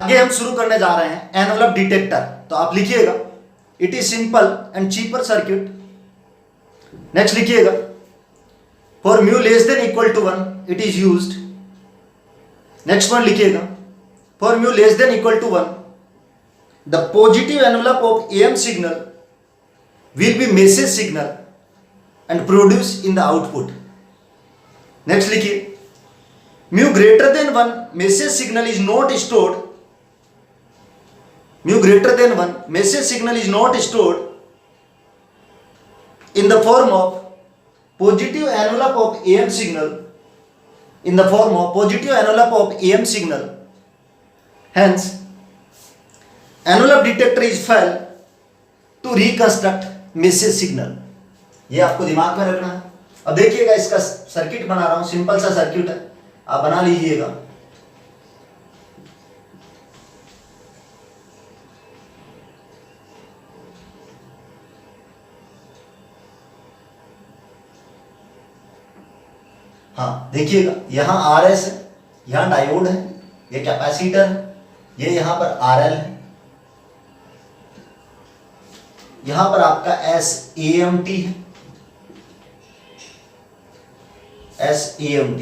आगे हम शुरू करने जा रहे हैं एनवलप डिटेक्टर। तो आप लिखिएगा it is simple and cheaper circuit. Next लिखिएगा for mu less than equal to 1 it is used. Next one लिखिएगा for mu less than equal to 1 the positive envelope of M signal will be message signal and produce in the output. Next लिखिए mu greater than 1 message signal is not stored. Mu greater than 1 message signal is not stored in the form of positive envelope of AM signal. In the form of positive envelope of AM signal. Hence, envelope detector is failed to reconstruct message signal. ये आपको दिमाग में रखना है। अब देखिएगा इसका circuit बना रहा हूं, सिंपल सा सर्किट है, आप बना लीजिएगा। हाँ देखिएगा यहां आरएस है, यहां डायोड है, ये कैपेसिटर है, ये यहां पर आरएल है, यहां पर आपका SAMT है, SAMT,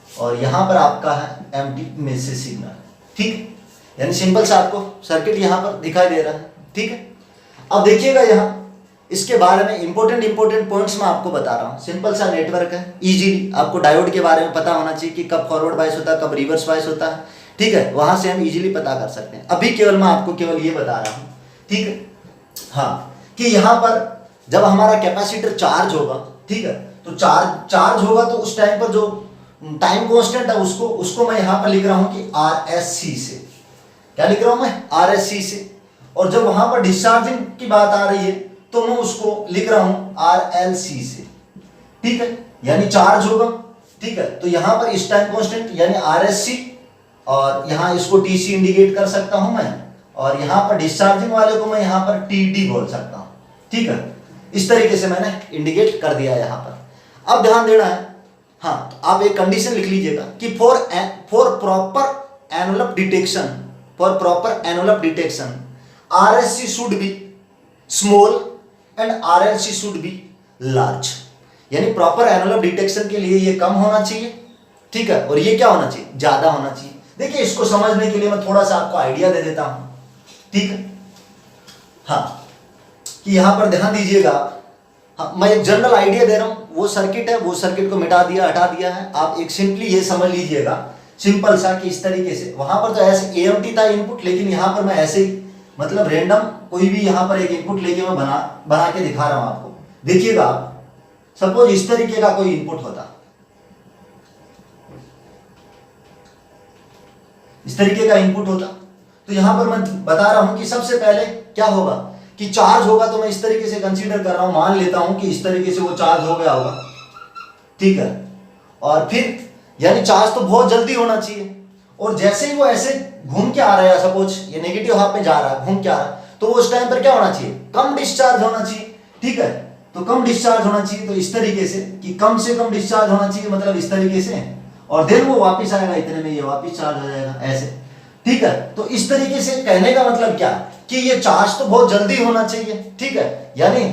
और यहां पर आपका है एम्प्टी मैसेज सिग्नल। ठीक है, यानी सिंपल सा आपको सर्किट यहां पर दिखाई दे रहा है। ठीक है, अब देखिएगा यहां इसके बारे में इंपॉर्टेंट पॉइंट्स मैं आपको बता रहा हूं। सिंपल सा नेटवर्क है, इजीली आपको डायोड के बारे में पता होना चाहिए कि कब फॉरवर्ड बायस होता है, कब रिवर्स बायस होता है। ठीक है, वहां से हम इजीली पता कर सकते हैं। अभी केवल मैं आपको केवल ये बता रहा हूं, ठीक है, हाँ, कि यहां पर जब हमारा कैपेसिटर चार्ज होगा, ठीक है, तो चार्ज होगा तो उस टाइम पर जो टाइम कांस्टेंट है उसको मैं यहां पर लिख रहा हूं कि RSC से। क्या लिख रहा हूं मैं? RSC से। और जब वहां पर डिस्चार्जिंग की बात आ रही है तो मैं उसको लिख रहा हूं RLC से। ठीक है, यानी चार्ज होगा, ठीक है, तो यहां पर इस टाइम कांस्टेंट यानी RSC, और यहां इसको TC इंडिकेट कर सकता हूं मैं, और यहां पर डिस्चार्जिंग वाले को मैं यहां पर TD बोल सकता हूं। ठीक है, इस तरीके से मैंने इंडिकेट कर दिया यहां पर। अब ध्यान देना है, हाँ, तो आप एक कंडीशन लिख लीजिएगा कि for proper envelope detection RSC should be small and RLC should be large. यानी प्रॉपर एनवलप डिटेक्शन के लिए ये कम होना चाहिए, ठीक है, और ये क्या होना चाहिए? ज्यादा होना चाहिए। देखिए इसको समझने के लिए मैं थोड़ा सा आपको आइडिया दे देता हूं। ठीक है, हाँ, कि यहां पर ध्यान दीजिएगा, हाँ, मैं एक जनरल आइडिया दे रहा हूं। वो सर्किट है, वो सर्किट को हटा दिया है। आप एक सिंपली ये समझ लीजिएगा, सिंपल सा, कि इस तरीके से वहां पर तो ऐसे AMT था इनपुट, लेकिन यहां पर मैं ऐसे ही मतलब रैंडम कोई भी यहां पर एक इनपुट लेके मैं बना के दिखा रहा हूं आपको। देखिएगा आप, सपोज इस तरीके का कोई इनपुट होता, इस तरीके का इनपुट होता, तो यहां पर मैं बता रहा हूं कि सबसे पहले क्या होगा कि चार्ज होगा, तो मैं इस तरीके से कंसीडर कर रहा हूं, मान लेता हूं कि इस तरीके से वो चार्ज हो गया होगा। ठीक है, और फिर यानी चार्ज तो बहुत जल्दी होना चाहिए, और जैसे ही वो ऐसे घूम के आ रहा है, सपोज ये नेगेटिव हाफ में जा रहा है, घूम के आ रहा है, तो वो उस टाइम पर क्या होना चाहिए? कम डिस्चार्ज होना चाहिए। ठीक है, तो कम डिस्चार्ज होना चाहिए, तो इस तरीके से कि कम से कम डिस्चार्ज होना चाहिए, मतलब इस तरीके से, और देन वो वापस आएगा, इतने में ये वापस चार्ज हो जाएगा ऐसे। ठीक है, तो इस तरीके से कहने का मतलब क्या कि ये चार्ज तो बहुत जल्दी होना चाहिए। ठीक है, यानी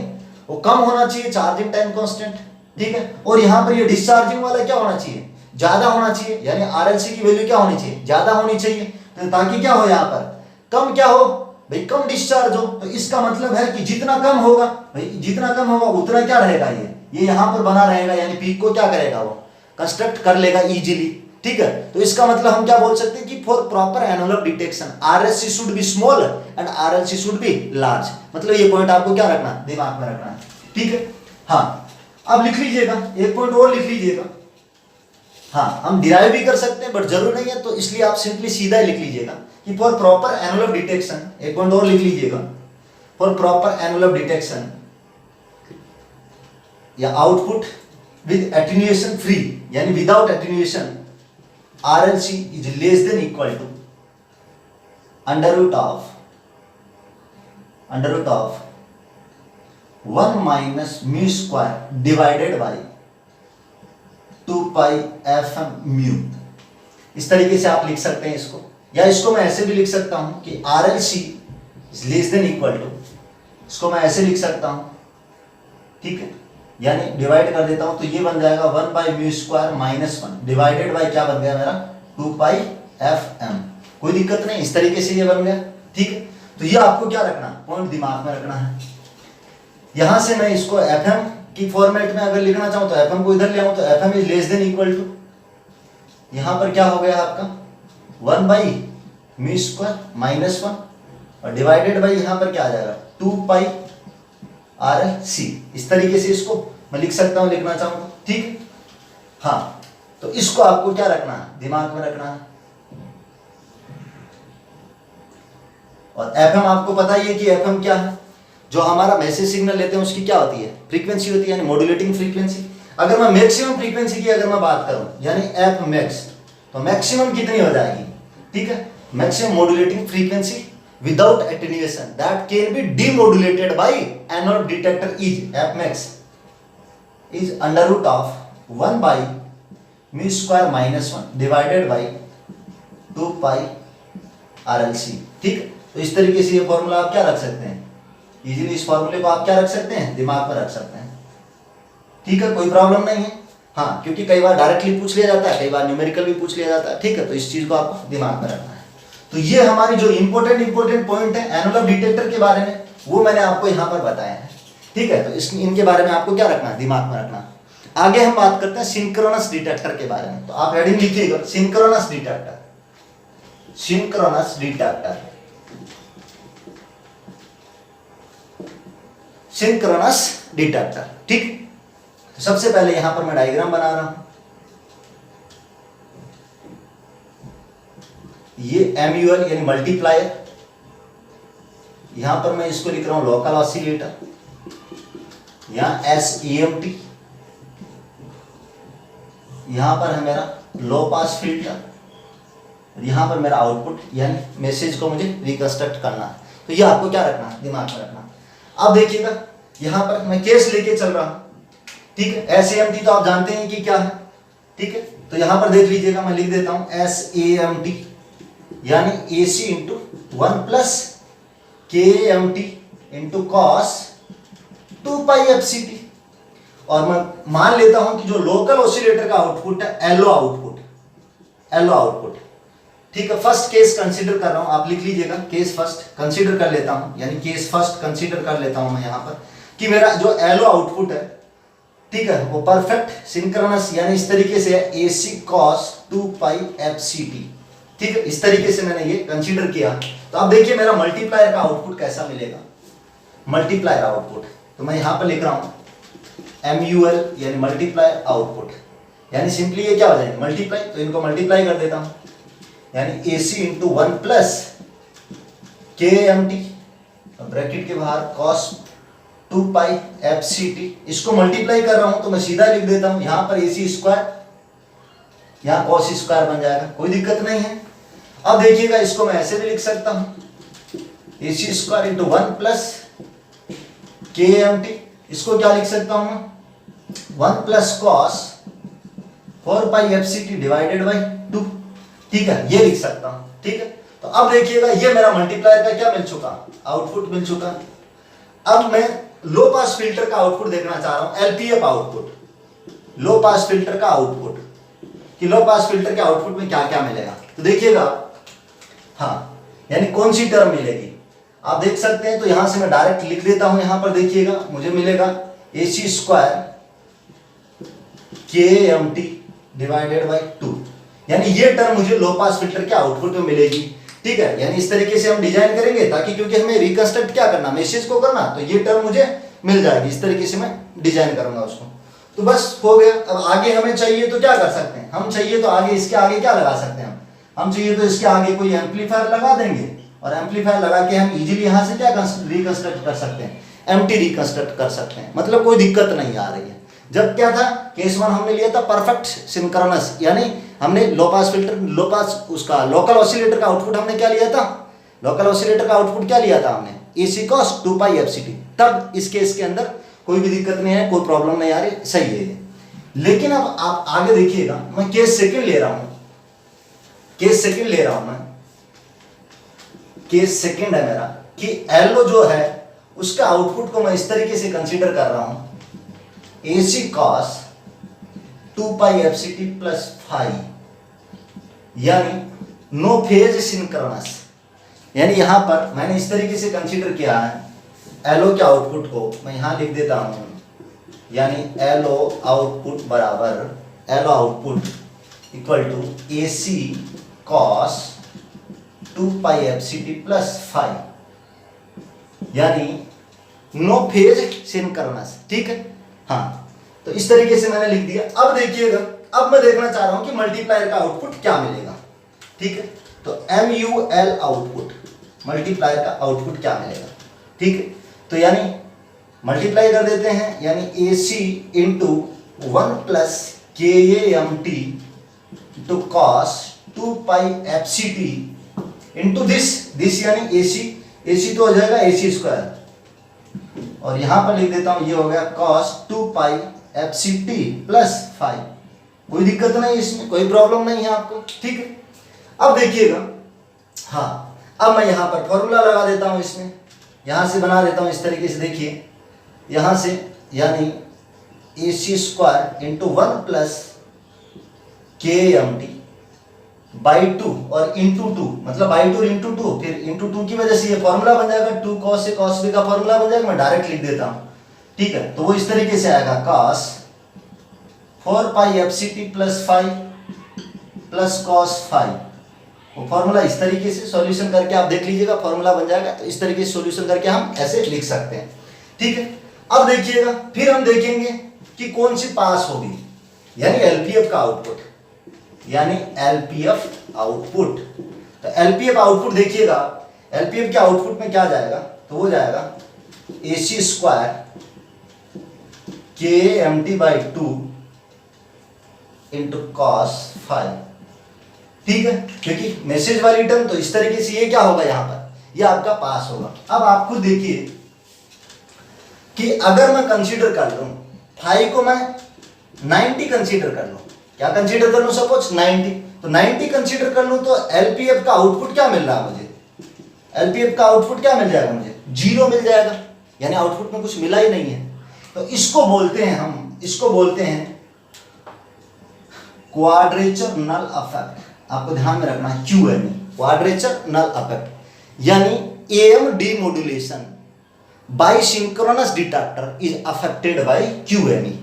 वो कम होना चाहिए चार्जिंग टाइम कांस्टेंट। ठीक है, और यहां पर ये डिस्चार्जिंग वाला क्या होना चाहिए? ज्यादा होना चाहिए, यानी RLC की वैल्यू क्या होनी चाहिए? ज्यादा होनी चाहिए, तो ताकि क्या हो, यहां पर कम क्या हो भाई, कम डिस्चार्ज हो। तो इसका मतलब है कि जितना कम होगा भाई, जितना कम होगा उतना क्या रहेगा, ये यहां पर बना रहेगा, यानी पीक को क्या करेगा, वो कंस्ट्रक्ट कर लेगा इजीली। ठीक है, तो इसका मतलब हम क्या बोल सकते हैं कि for proper envelope detection RSC should be small and RLC should be large. मतलब ये पॉइंट आपको क्या रखना, दिमाग में रखना है। ठीक है, हाँ, अब लिख लीजिएगा, एक पॉइंट और लिख लीजिएगा। हाँ, हम डिराइव भी कर सकते हैं, बट जरूर नहीं है, तो इसलिए आप सिंपली सीधा ही लिख लीजिएगा कि फॉर प्रॉपर एनवलप डिटेक्शन, एक पॉइंट और लिख लीजिएगा, फॉर प्रॉपर एनवलप डिटेक्शन या आउटपुट विद एटेन्यूएशन फ्री, यानी without attenuation, RLC is less than equal to under root of 1 minus mu square divided by 2 pi fm mu, इस तरीके से आप लिख सकते हैं इसको, या इसको मैं ऐसे भी लिख सकता हूं कि RLC is less than equal to, इसको मैं ऐसे लिख सकता हूं, ठीक है, यानी डिवाइड कर देता हूं तो ये बन जाएगा 1/μ² - 1 डिवाइडेड बाय क्या बन गया मेरा 2πfm। कोई दिक्कत नहीं, इस तरीके से ये बन गया, ठीक है। तो ये आपको क्या रखना, पॉइंट दिमाग में रखना है। यहां से मैं इसको fm की फॉर्मेट में अगर लिखना चाहूं तो fm को इधर ले आऊं तो fm is less than equal to, यहां पर क्या हो गया आपका 1/μ² - 1 और डिवाइडेड बाय यहां पर क्या आ जाएगा 2πRLC। इस तरीके से इसको मैं लिख सकता हूं, लिखना चाहूं तो, ठीक। हाँ, तो इसको आपको क्या रखना है, दिमाग में रखना है। और एफएम आपको पता ही है कि एफएम क्या है, जो हमारा मैसेज सिग्नल लेते हैं उसकी क्या होती है, फ्रीक्वेंसी होती है, यानी मॉड्यूलेटिंग फ्रीक्वेंसी। अगर मैं मैक्सिमम फ्रीक्वेंसी की अगर मैं बात करूं यानी एफ मैक्स, तो मैक्सिमम कितनी हो जाएगी, ठीक है, maximum modulating frequency without attenuation that can be demodulated by analogue detector is F max is under root of 1/μ² - 1 divided by 2πRLC, ठीक है। तो इस तरीके से ये फॉर्मूला आप क्या रख सकते हैं, इजीली इस फॉर्मूले को आप क्या रख सकते हैं, दिमाग में रख सकते हैं, ठीक है, कोई प्रॉब्लम नहीं है। हाँ, क्योंकि कई बार डायरेक्टली पूछ लिया जाता है, कई बार न्यूमेरिकल भी पूछ लिया जाता है, ठीक है। तो इस चीज को आपको दिमाग में रखना है। तो ये हमारी जो इंपॉर्टेंट पॉइंट है एनालॉग डिटेक्टर के बारे में, वो मैंने आपको यहाँ पर बताया है, ठीक है। तो इनके बारे में आपको क्या रखना है, दिमाग में रखना। आगे हम बात करते हैं सिंक्रोनस डिटेक्टर के बारे में। तो आप हेडिंग लिखिएगा synchronous detector, synchronous detector, synchronous detector, ठीक। तो सबसे पहले यहां पर मैं डायग्राम बना रहा हूं, ये MUL यानी मल्टीप्लायर, यहां पर मैं इसको लिख रहा हूं लोकल ऑसिलेटर, यहां SAMT, यहां पर है मेरा लो पास फिल्टर, यहां पर मेरा आउटपुट यानी मैसेज को मुझे रिकंस्ट्रक्ट करना है। तो ये आपको क्या रखना है, दिमाग में रखना। अब देखिएगा यहां पर मैं केस लेके चल रहा हूं, ठीक है। SAMT तो आप जानते हैं कि क्या है, ठीक है। तो यहां पर देख लीजिएगा, मैं लिख देता हूं SAMT यानी AC into 1 + KMT into cos 2πfct। और मैं मान लेता हूं कि जो लोकल ऑसिलेटर का आउटपुट है LO आउटपुट, LO आउटपुट, ठीक है। फर्स्ट केस कंसीडर कर रहा हूं, आप लिख लीजिएगा केस फर्स्ट कंसीडर कर लेता हूं, यानी केस फर्स्ट कंसीडर कर लेता हूं मैं यहां पर कि मेरा जो LO आउटपुट है, ठीक है, वो परफेक्ट सिंक्रोनस यानी इस तरीके से है AC cos 2πfct, ठीक है। इस तरीके से मैंने ये कंसीडर किया। तो अब देखिए मेरा मल्टीप्लायर का आउटपुट कैसा मिलेगा, मल्टीप्लायर आउटपुट। तो मैं यहां पर लिख रहा हूं MUL यानी मल्टीप्लायर आउटपुट, यानी सिंपली ये क्या हो जाएगा मल्टीप्लाई, तो इनको मल्टीप्लाई कर देता हूं, यानी AC इंटू 1 + KMT ब्रैकेट के बाहर cos 2πfct, इसको मल्टीप्लाई कर रहा हूं तो मैं सीधा लिख देता हूं यहां पर AC², यहां cos² बन जाएगा, कोई दिक्कत नहीं है। अब देखिएगा इसको मैं ऐसे भी लिख सकता हूं AC² इंटू 1 + KMT, इसको क्या लिख सकता हूं मैं 1 + cos 4πfct डिवाइडेड बाय 2, ठीक है, ये लिख सकता हूं, ठीक है। तो अब देखिएगा ये मेरा मल्टीप्लायर का क्या मिल चुका, आउटपुट मिल चुका। अब मैं लो पास फिल्टर का आउटपुट देखना चाह रहा हूं, LPF आउटपुट, लो पास फिल्टर का आउटपुट, कि लो पास फिल्टर के आउटपुट में क्या क्या मिलेगा। तो देखिएगा, हाँ, यानी कौन सी टर्म मिलेगी आप देख सकते हैं। तो यहां से मैं डायरेक्ट लिख देता हूं, यहां पर देखिएगा मुझे मिलेगा AC² KMT डिवाइडेड बाय 2, यानी ये टर्म मुझे लो पास फिल्टर के आउटपुट में मिलेगी, ठीक है। यानी इस तरीके से हम डिजाइन करेंगे ताकि, क्योंकि हमें रिकंस्ट्रक्ट क्या करना, मैसेज को करना, तो ये टर्म मुझे मिल जाएगी। इस तरीके से मैं डिजाइन करूंगा उसको, तो बस हो गया। अब आगे हमें चाहिए तो क्या कर सकते हैं, हम चाहिए तो आगे इसके आगे क्या लगा सकते हैं, हम चाहिए तो इसके आगे कोई एम्पलीफायर लगा देंगे, और एम्पलीफायर लगा के हम इजीली यहां से क्या रिकंस्ट्रक्ट कर सकते हैं, एम्प्टी रिकंस्ट्रक्ट कर सकते हैं, मतलब कोई दिक्कत नहीं आ रही है। जब क्या था केस 1 हमने लिया था परफेक्ट सिंक्रोनस, यानी हमने लो पास फिल्टर, लो पास उसका लोकल ऑसिलेटर का आउटपुट हमने क्या लिया था, लोकल ऑसिलेटर का आउटपुट क्या लिया था हमने AC cos 2πfct। तब इस केस के अंदर कोई भी दिक्कत नहीं है, कोई प्रॉब्लम नहीं आ रही, सही है। लेकिन अब आप आगे देखिएगा, मैं केस सेकंड ले रहा हूं, केस सेकंड ले रहा हूं मैं, केस सेकंड है मेरा कि एलओ जो है उसका आउटपुट को मैं इस तरीके से कंसीडर कर रहा हूं AC cos 2 pi FCT plus phi, यानी नो फेज सिंक्रोनस, यानी यहां पर मैंने इस तरीके से कंसीडर किया है एलओ के आउटपुट को मैं यहां लिख देता हूं, यानी एलओ आउटपुट बराबर LO output equal to AC cos 2 pi FCT plus phi, यानी नो फेज सिंक्रोनस। ठीक है, हाँ, तो इस तरीके से मैंने लिख दिया। अब देखिएगा, अब मैं देखना चाह रहा हूं कि मल्टीप्लायर का आउटपुट क्या मिलेगा। ठीक है, तो MUL आउटपुट, मल्टीप्लायर का आउटपुट क्या मिलेगा। ठीक है, तो यानी मल्टीप्लाई कर देते हैं, यानी AC into 1 plus KAMT into cos 2 pi FCT into this यानी AC तो हो जाएगा AC स्क्वायर, और यहां पर लिख देता हूं ये हो गया cos 2 pi FCT plus phi. कोई दिक्कत नहीं इसमें, कोई प्रॉब्लम नहीं है आपको। ठीक है, अब देखिएगा, हाँ, अब मैं यहां पर फॉर्मूला लगा देता हूं, इसमें यहां से बना देता हूं इस तरीके से। देखिए यहां से, यानी AC square into 1 plus KMT by 2 और इंटू 2, मतलब बाई 2 इंटू 2, फिर इंटू 2 की वजह से ये फॉर्मूला बन जाएगा 2 cos से cos b का फॉर्मूला बन जाएगा। मैं डायरेक्ट लिख देता हूं। ठीक है, तो वो इस तरीके से आएगा cos 4 pi FCT plus phi plus cos phi. वो फॉर्मूला इस तरीके से सॉल्यूशन करके आप देख लीजिएगा, फॉर्मूला बन जाएगा। तो इस तरीके से सॉल्यूशन करके हम ऐसे लिख सकते हैं। ठीक है, अब देखिएगा, फिर हम देखेंगे कि कौन सी पास होगी, यानी LPF का आउटपुट, यानी LPF आउटपुट। तो LPF आउटपुट देखिएगा, LPF के आउटपुट में क्या जाएगा, तो वो जाएगा AC square KMT by 2 into cos phi. ठीक है, क्योंकि मैसेज वाली टर्म, तो इस तरीके से ये क्या होगा, यहां पर ये आपका पास होगा। अब आप खुद देखिए कि अगर मैं कंसीडर कर लूं फाई को, मैं 90 कंसीडर कर लूं, क्या कंसीडर कर लूं, सपोज 90, तो 90 कंसीडर कर लूं, तो LPF का आउटपुट क्या मिल रहा है मुझे, LPF का आउटपुट क्या मिल जाएगा मुझे, 0 मिल जाएगा, यानी आउटपुट में कुछ मिला ही नहीं है। तो इसको बोलते हैं हम, इसको बोलते हैं क्वाड्रेचर नल इफेक्ट। आपको ध्यान में रखना है QNE, क्वाड्रेचर नल इफेक्ट, यानी AM demodulation by synchronous detector is affected by QNE।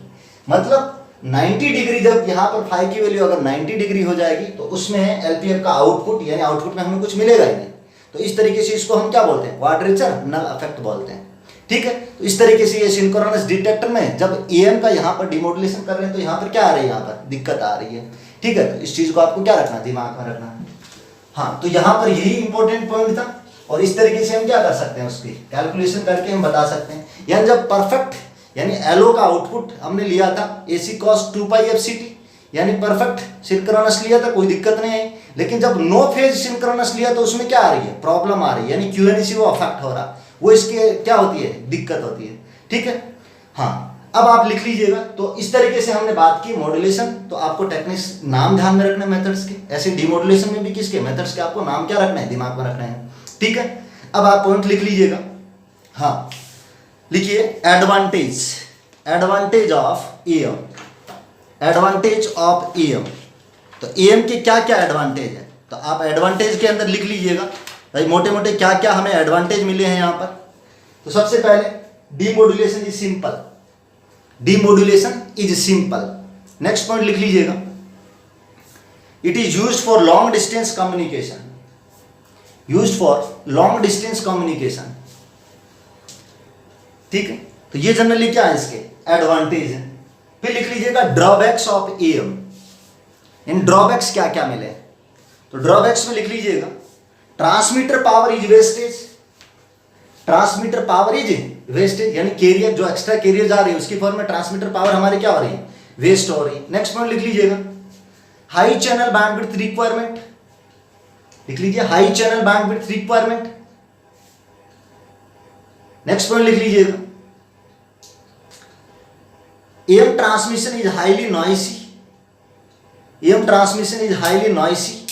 मतलब 90 डिग्री, जब यहाँ पर फाई की वैल्यू अगर 90 डिग्री हो जाएगी, तो उसमें LPF का आउटपुट, यानी आउटपुट में हमें कुछ मिलेगा ही नहीं। तो इस तरीके से इसको हम क्या बोलते हैं, क्वाड्रेचर नल इफेक्ट बोलते हैं। ठीक है, तो इस तरीके से ये सिंक्रोनस डिटेक्टर में जब AM का यहाँ पर डिमोडुलेशन कर रहे हैं, तो यहाँ पर क्या आ रही है, यहाँ पर दिक्कत आ रही है। ठीक है, तो इस चीज को आपको क्या रखना है, दिमाग में रखना है। हाँ, तो यहाँ पर यही इंपॉर्टेंट पॉइंट था, और इस तरीके से हम क्या कर सकते हैं, उसकी कैलकुलेशन करके हम बता सकते हैं। यानी जब परफेक्ट, यानी LO का आउटपुट हमने लिया था AC cos 2 पाई FCT, यानी परफेक्ट सिंक्रोनस लिया था, कोई दिक्कत नहीं आई। लेकिन जब नो फेज सिंक्रोनस लिया, तो उसमें क्या आ रही है, प्रॉब्लम आ रही है, यानी QNE से वो अफेक्ट हो रहा, वो इसके क्या होती है, दिक्कत होती है। ठीक है, हाँ, अब आप लिख लीजिएगा। तो इस तरीके से हमने बात की मॉड्यूलेशन। तो आपको टेक्निक्स नाम ध्यान में रखना है मेथड्स के, ऐसे डिमॉड्यूलेशन में भी किसके मेथड्स के आपको नाम क्या रखना है, दिमाग में रखना है। ठीक है, अब आप पॉइंट लिख लीजिएगा। हाँ, लिखिए advantage, advantage of AM, advantage of AM। तो AM के क्या क्या एडवांटेज है, तो आप एडवांटेज के अंदर लिख लीजिएगा भाई, मोटे मोटे क्या क्या हमें एडवांटेज मिले हैं यहाँ पर। तो सबसे पहले demodulation is simple, demodulation is simple. Next point लिख लीजिएगा, it is used for long distance communication, used for long distance communication. ठीक है, तो ये जनरली क्या है, इसके एडवांटेज है। फिर लिख लीजिएगा drawbacks of AM, in drawbacks क्या क्या मिले। तो ड्रॉबैक्स में लिख लीजिएगा transmitter power is wastage, transmitter power is wastage, यानी कैरियर जो एक्स्ट्रा कैरियर जा रही है उसकी फॉर्म में ट्रांसमीटर पावर हमारी क्या हो रही है, वेस्ट हो रही है। नेक्स्ट पॉइंट लिख लीजिएगा हाई चैनल बैंडविड्थ रिक्वायरमेंट, लिख लीजिए high channel bandwidth requirement. Next point लिख लीजिएगा AM transmission is highly noisy, AM transmission is highly noisy.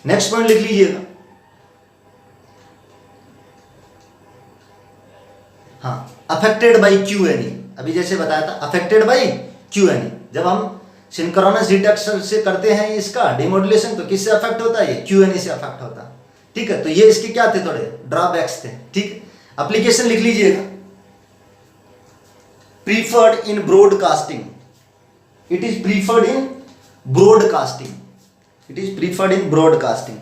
Next point लिख लीजिएगा। हाँ, अफेक्टेड बाई QNE, अभी जैसे बताया था अफेक्टेड बाई QNE। जब हम सिंक्रोनस डिटेक्टर से करते हैं इसका डिमोडुलेशन, तो किससे अफेक्ट होता है? ये QNE से अफेक्ट होता है। ठीक है, तो ये इसके क्या थे? थोड़े ड्रॉबैक्स थे। ठीक, एप्लीकेशन लिख लीजिएगा। Preferred in broadcasting, it is preferred in broadcasting, it is preferred in broadcasting.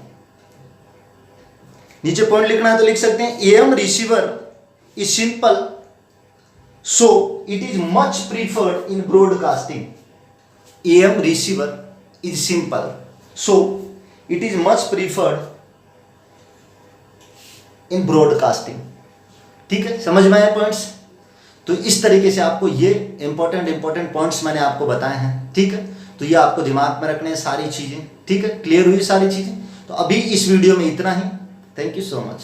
नीचे पॉइंट लिखना है तो लिख सकते हैं AM receiver is simple, so it is much preferred in broadcasting. AM receiver is simple, so it is much preferred in broadcasting। ठीक है, समझ में आए पॉइंट्स? तो इस तरीके से आपको ये इंपॉर्टेंट पॉइंट्स मैंने आपको बताए हैं। ठीक है, तो ये आपको दिमाग में रखने हैं सारी चीजें। ठीक है, क्लियर हुई सारी चीजें? तो अभी इस वीडियो में इतना ही। Thank you so much.